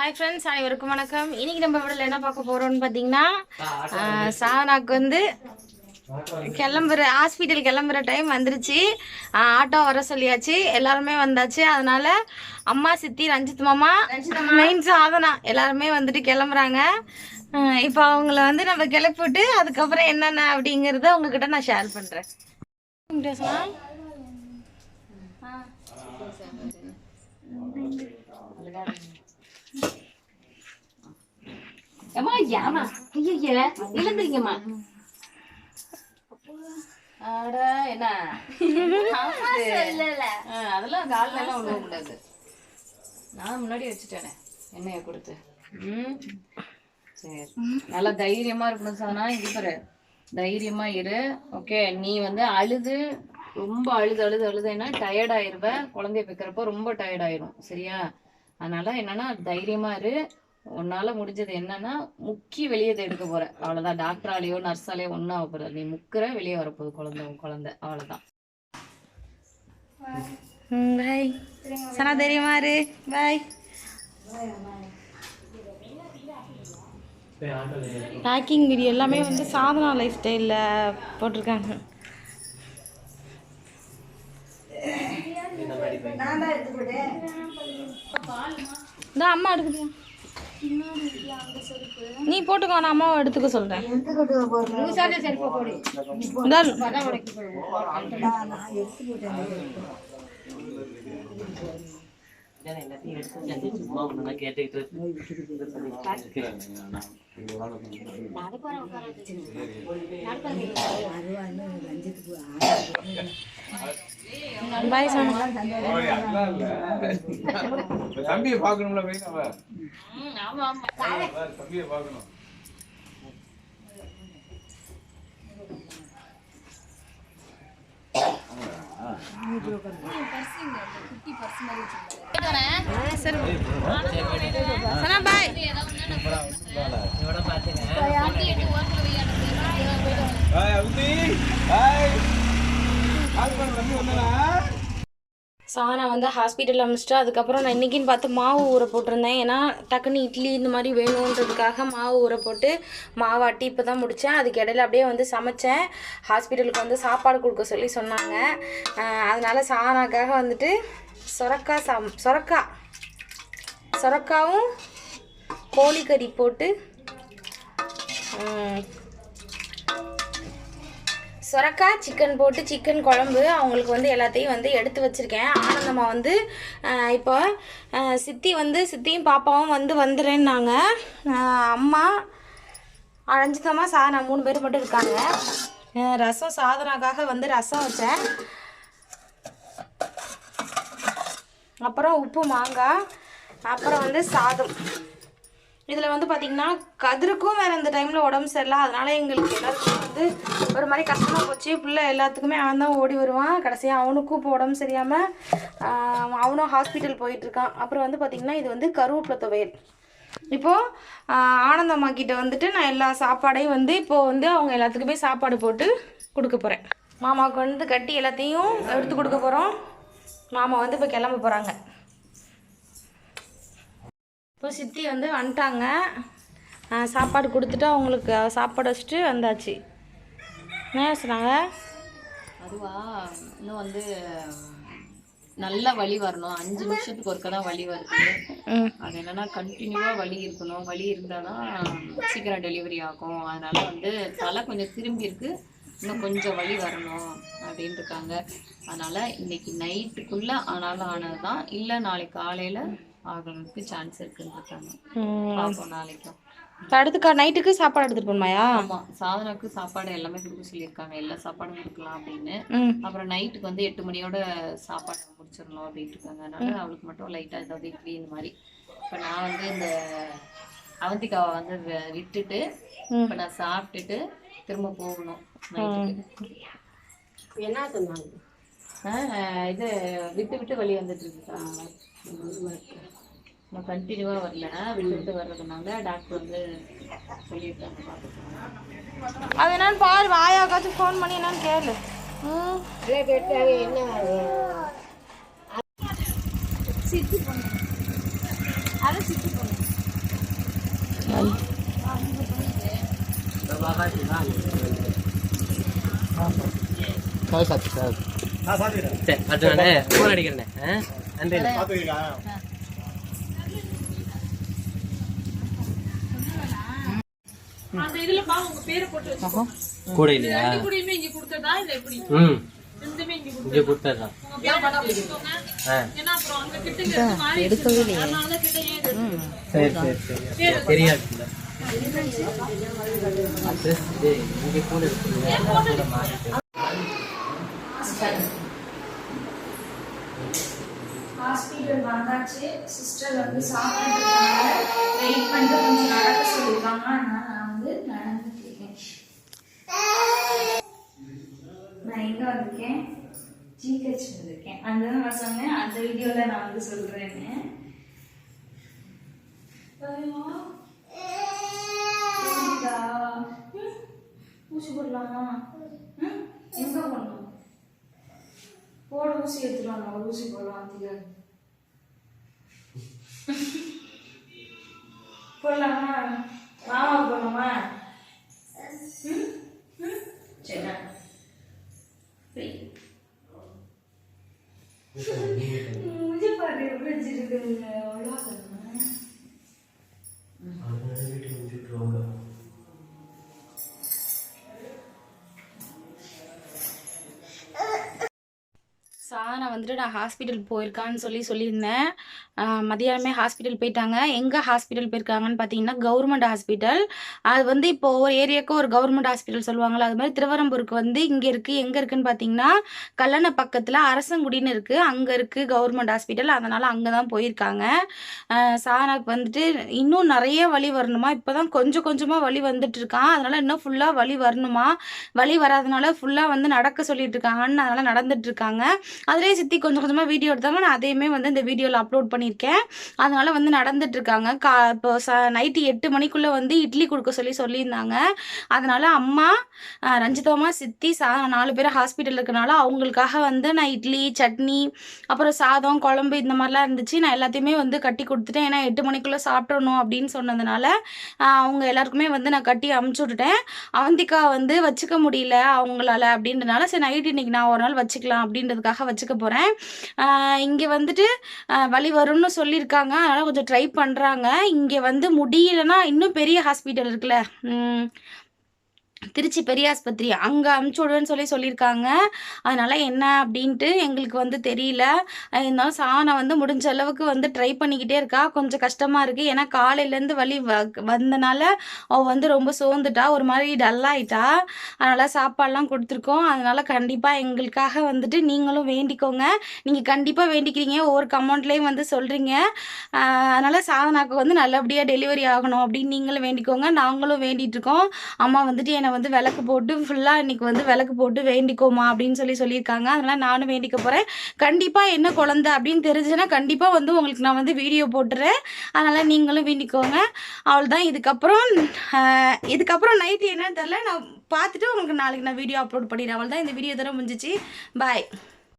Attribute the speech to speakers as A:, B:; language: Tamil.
A: ஹாய் ஃப்ரெண்ட்ஸ், அனைவருக்கும் வணக்கம். இன்னைக்கு நம்ம வீடியோவில் என்ன பார்க்க போகிறோம்னு பார்த்தீங்கன்னா, சாதனாக்கு வந்து ஹாஸ்பிட்டல் கிளம்புற டைம் வந்துருச்சு. ஆட்டோ வர சொல்லியாச்சு, எல்லாருமே வந்தாச்சு. அதனால அம்மா, சித்தி, ரஞ்சித் மாமா, மெயின் சாதனா எல்லாருமே வந்துட்டு கிளம்புறாங்க. இப்போ அவங்கள வந்து நம்ம கிளப்பிவிட்டு அதுக்கப்புறம் என்னென்ன அப்படிங்கிறத உங்ககிட்ட நான் ஷேர் பண்ணுறேன். ஏமா ஏமா ஐயா இழந்துருங்கம்மா. அட என்ன அதெல்லாம் காலில எல்லாம் விழுவ கூடாது. நான் முன்னாடி வச்சுட்டேனே எண்ணெயை கொடுத்து. சரி, நல்லா தைரியமா இருக்கணும் சாதனா. இங்க பாரு, தைரியமா இரு. ஓகே, நீ வந்து ரொம்ப அழுதுன்னா டயர்ட் ஆயிருவ. குழந்தைய பெக்கிறப்போ ரொம்ப டயர்ட் ஆயிரும். சரியா? அதனால என்னன்னா தைரியமா இரு. உன்னால முடிஞ்சது என்னன்னா முக்கி வெளியே எடுக்க போற, அவ்வளவுதான். டாக்டராலேயோ நர்ஸாலேயோ ஒன்னும் ஆக போறது. நீ முக்கிற வெளியே வரப்போகுது குழந்தை அவ்வளவுதான். பாய் சனா, தைரியமா இரு. பாய். பேக்கிங் வீடியோ எல்லாமே வந்து சாதனா லைஃப் ஸ்டைலில் போட்டிருக்காங்க. இந்த அம்மா எடுக்குது, நீ போட்டுக்கோ, நான் அம்மாவை எடுத்துக்க சொல்றேன்.
B: தம்பியை பார்க்கணும்ல, தம்பியை பார்க்கணும்.
A: சாதனா வந்து ஹாஸ்பிட்டல் அனுப்பிச்சிட்டு அதுக்கப்புறம் நான் இன்றைக்கின்னு பார்த்து மாவு ஊற போட்டிருந்தேன். ஏன்னா டக்குன்னு இட்லி இந்த மாதிரி வேணுன்றதுக்காக மாவு ஊற போட்டு மாவாட்டி இப்போ தான் முடித்தேன். அதுக்கு இடையில அப்படியே வந்து சமைச்சேன். ஹாஸ்பிட்டலுக்கு வந்து சாப்பாடு கொடுக்க சொல்லி சொன்னாங்க. அதனால் சாதனாக்காக வந்துட்டு சொரக்காவும் கோழிக்கறி போட்டு சொரக்காய் சிக்கன் போட்டு சிக்கன் குழம்பு அவங்களுக்கு வந்து எல்லாத்தையும் வந்து எடுத்து வச்சுருக்கேன். ஆனந்தம்மா வந்து இப்போ சித்தியும் பாப்பாவும் வந்துடுறேன்னாங்க. அம்மா, ரஞ்சிதம்மா, சாதனா 3 பேர் மட்டும் இருக்காங்க. ரசம் சாதனாக்காக வந்து ரசம் வச்சேன். அப்புறம் உப்பு மாங்காய், அப்புறம் வந்து சாதம். இதில் வந்து பார்த்திங்கன்னா கதிருக்கும் வேறு இந்த டைமில் உடம்பு சரியில்லை. அதனால் எங்களுக்கு எல்லாருக்கும் வந்து ஒரு மாதிரி கஷ்டமாக போச்சு. பிள்ளை எல்லாத்துக்குமே அவன் தான் ஓடி வருவான். கடைசியாக அவனுக்கும் இப்போ உடம்பு சரியாமல் அவனும் ஹாஸ்பிட்டல் போயிட்டுருக்கான். அப்புறம் வந்து பார்த்திங்கன்னா இது வந்து கருவேப்பிலை துவையல். இப்போது ஆனந்தம்மா கிட்ட வந்துட்டு நான் எல்லா சாப்பாடையும் வந்து இப்போது வந்து அவங்க எல்லாத்துக்குமே சாப்பாடு போட்டு கொடுக்க போகிறேன். மாமாவுக்கு வந்து கட்டி எல்லாத்தையும் எடுத்து கொடுக்க போகிறோம். மாமா வந்து இப்போ கிளம்ப போகிறாங்க. இப்போ சித்தி வந்து வந்துட்டாங்க. சாப்பாடு கொடுத்துட்டு அவங்களுக்கு சாப்பாடு வச்சுட்டு வந்தாச்சு. என்ன சொன்னாங்க?
C: அதுவா, இன்னும் வந்து நல்ல வலி வரணும். 5 நிமிஷத்துக்கு ஒருக்க தான் வலி வருது. அது என்னன்னா கண்டினியூவாக வலி இருக்கணும். வலி இருந்தால் தான் சீக்கிரம் டெலிவரி ஆகும். அதனால வந்து தலை கொஞ்சம் திரும்பி இருக்கு, இன்னும் கொஞ்சம் வலி வரணும் அப்படின்னு இருக்காங்க. அதனால இன்னைக்கு நைட்டுக்குள்ள ஆனது தான், இல்லை நாளைக்கு காலையில் ஆகிறதுக்கு சான்ஸ் இருக்குன்னு இருக்காங்க. பார்ப்போம் நாளைக்கும்.
A: அடுத்து நைட்டுக்கு சாப்பாடு எடுத்துட்டு போகணுமாயா?
C: ஆமாம், சாதனாக்கு சாப்பாடு எல்லாமே கொடுக்க சொல்லியிருக்காங்க. எல்லா சாப்பாடும் கொடுக்கலாம் அப்படின்னு. அப்புறம் நைட்டுக்கு வந்து 8 மணியோட சாப்பாடு முடிச்சிடணும் அப்படின்ட்டு இருக்காங்க. அதனால அவளுக்கு மட்டும் லைட்டாக ஏதாவது இட்லி இந்த மாதிரி. இப்போ நான் வந்து இந்த அவந்திக்காவை வந்து விட்டுட்டு இப்போ நான் சாப்பிட்டுட்டு திரும்ப போகணும் நைட்டுக்கு.
A: என்ன சொன்னாங்க?
C: இது விட்டு வழி வந்துட்டு இருக்கு. நான் கண்டினியூவாக வரல, விட்டு வர்றதுனால டாக்டர் வந்து சொல்லியிருக்காங்க.
A: அது என்னன்னு பாரு, வாயாக்காச்சும் ஃபோன் பண்ணி என்னன்னு கேளு. என்ன சித்தி பொண்ணு, அதை சித்தி பொண்ணு
D: சரி அது நான் ஃபோன் அடிக்கிறேன். நன்றி.
C: அந்த இதுல பா உங்க பேரை போட்டு வச்சுக்கோங்க.
D: கூட இல்லையா?
C: கூடயுமே இங்க கொடுத்ததா இல்ல எப்படி? ரெண்டுமே இங்க
D: இங்கே கொடுத்துட்றான்.
C: உங்க பேரை போட்டு வச்சுக்கோங்க. ஏன்னா அப்புறம் அங்க கிட்ட இருந்து மாறி எடுக்கவே இல்லையே. அதனால கிட்ட ஏன் இது?
D: சரி சரி சரி தெரியாது. அட்ரஸ் இங்கே கூட இருக்குல்ல மாறிட்டு.
A: ஹாஸ்பிட்டல் வந்தாச்சு. சிஸ்டர் வந்து சாப்பிட்றதுக்காக வெயிட் பண்ணிட்டு கொஞ்சம் நடக்க சொல்லியிருக்காங்க. அதனால நான் வந்து நடந்துட்டு இருக்கேன். நான் எங்க வந்திருக்கேன்? ஜிஹெச் வந்திருக்கேன். அந்த நான் சொன்னேன் அந்த வீடியோல நான் வந்து சொல்றேன்னு. ஊசி போடலாமா? எங்க போடணும்? போட ஊசி எடுத்துருவாங்க. ஊசி போடலாம் தெரியாது. போடலாமா? மாமா போடலாமா? சரி முझे பாட்டு எப்படி வச்சிருக்குங்க? அவ்வளோ சாதனை வந்துட்டு நான் ஹாஸ்பிட்டல் போயிருக்கான்னு சொல்லியிருந்தேன். மதியானமே ஹாஸ்பிட்டல் போயிட்டாங்க. எங்கே ஹாஸ்பிட்டல் போயிருக்காங்கன்னு பார்த்தீங்கன்னா கவர்மெண்ட் ஹாஸ்பிட்டல். அது வந்து இப்போ ஒவ்வொரு ஏரியாவுக்கும் ஒரு கவர்மெண்ட் ஹாஸ்பிட்டல் சொல்லுவாங்களா, அது மாதிரி திருவரம்பூருக்கு வந்து இங்கே இருக்குது. எங்கே இருக்குதுன்னு பார்த்தீங்கன்னா கல்லணை பக்கத்தில் அரசங்குடின்னு இருக்குது. அங்கே இருக்குது கவர்மெண்ட் ஹாஸ்பிட்டல். அதனால் அங்கே தான் போயிருக்காங்க. சாதனாக்கு வந்துட்டு இன்னும் நிறைய வலி வரணுமா. இப்போ தான் கொஞ்சம் கொஞ்சமாக வலி வந்துட்டு இருக்கான். அதனால் இன்னும் ஃபுல்லாக வலி வரணுமா. வலி வராதனால ஃபுல்லாக வந்து நடக்க சொல்லிட்டு இருக்காங்கன்னு அதனால் நடந்துட்டு இருக்காங்க. அதிலே சித்தி கொஞ்சம் கொஞ்சமாக வீடியோ எடுத்தாங்க. நான் அதையுமே வந்து இந்த வீடியோவில் அப்லோட் பண்ணியிருக்கேன். அதனால் வந்து நடந்துட்டுருக்காங்க. இப்போ நைட்டு 8 மணிக்குள்ளே வந்து இட்லி கொடுக்க சொல்லியிருந்தாங்க. அதனால் அம்மா, ரஞ்சிதம்மா, சித்தி, 4 பேர் ஹாஸ்பிட்டலில் இருக்கனால அவங்களுக்காக வந்து நான் இட்லி, சட்னி, அப்புறம் சாதம், குழம்பு இந்த மாதிரிலாம் இருந்துச்சு. நான் எல்லாத்தையுமே வந்து கட்டி கொடுத்துட்டேன். ஏன்னா 8 மணிக்குள்ளே சாப்பிடணும் அப்படின்னு சொன்னதுனால அவங்க எல்லாருக்குமே வந்து நான் கட்டி அமுச்சு விட்டுட்டேன். அவந்திகா வந்து வச்சுக்க முடியல அவங்களால அப்படின்றனால சரி நைட்டு இன்றைக்கி நான் ஒரு நாள் வச்சுக்கலாம் அப்படின்றதுக்காக வச்சுக்க போகிறேன். இங்கே வந்துட்டு வலி வரும்னு சொல்லியிருக்காங்க. அதனால் கொஞ்சம் ட்ரை பண்ணுறாங்க. இங்கே வந்து முடியலைன்னா இன்னும் பெரிய ஹாஸ்பிட்டல் இருக்குல்ல, திருச்சி பெரிய ஆஸ்பத்திரி, அங்கே அமுச்சு விடுவேன்னு சொல்லியிருக்காங்க. அதனால் என்ன அப்படின்ட்டு எங்களுக்கு வந்து தெரியல. இருந்தாலும் சானை வந்து முடிஞ்ச அளவுக்கு வந்து ட்ரை பண்ணிக்கிட்டே இருக்கா. கொஞ்சம் கஷ்டமாக இருக்குது. ஏன்னா காலையிலேருந்து வலி வந்தனால அவள் வந்து ரொம்ப சோர்ந்துட்டா, ஒரு மாதிரி டல்லாகிட்டா. அதனால் சாப்பாடெலாம் கொடுத்துருக்கோம். அதனால் கண்டிப்பாக எங்களுக்காக வந்துட்டு நீங்களும் வேண்டிக்கோங்க. நீங்கள் கண்டிப்பாக வேண்டிக்கிறீங்க, ஒவ்வொரு கமெண்ட்லேயும் வந்து சொல்கிறீங்க. அதனால் சாதனாக்கு வந்து நல்லபடியாக டெலிவரி ஆகணும் அப்படின்னு நீங்களும் வேண்டிக்கோங்க. நாங்களும் வேண்டிகிட்ருக்கோம். அம்மா வந்துட்டு என்னை வந்து விளக்கு போட்டு ஃபுல்லாக இன்றைக்கி வந்து விளக்கு போட்டு வேண்டிக்கோமா அப்படின்னு சொல்லியிருக்காங்க. அதனால் நானும் வேண்டிக்க போகிறேன். கண்டிப்பாக என்ன குழந்தை அப்படின்னு தெரிஞ்சுன்னா கண்டிப்பாக வந்து உங்களுக்கு நான் வந்து வீடியோ போட்டுறேன். அதனால் நீங்களும் வேண்டிக்கோங்க. அவ்வளோதான். இதுக்கப்புறம் நைட்டு என்னன்னு தெரில, நான் பார்த்துட்டு உங்களுக்கு நாளைக்கு நான் வீடியோ அப்லோட் பண்ணிடுறேன். அவ்வளோதான். இந்த வீடியோ தர முடிஞ்சிச்சு. பாய்.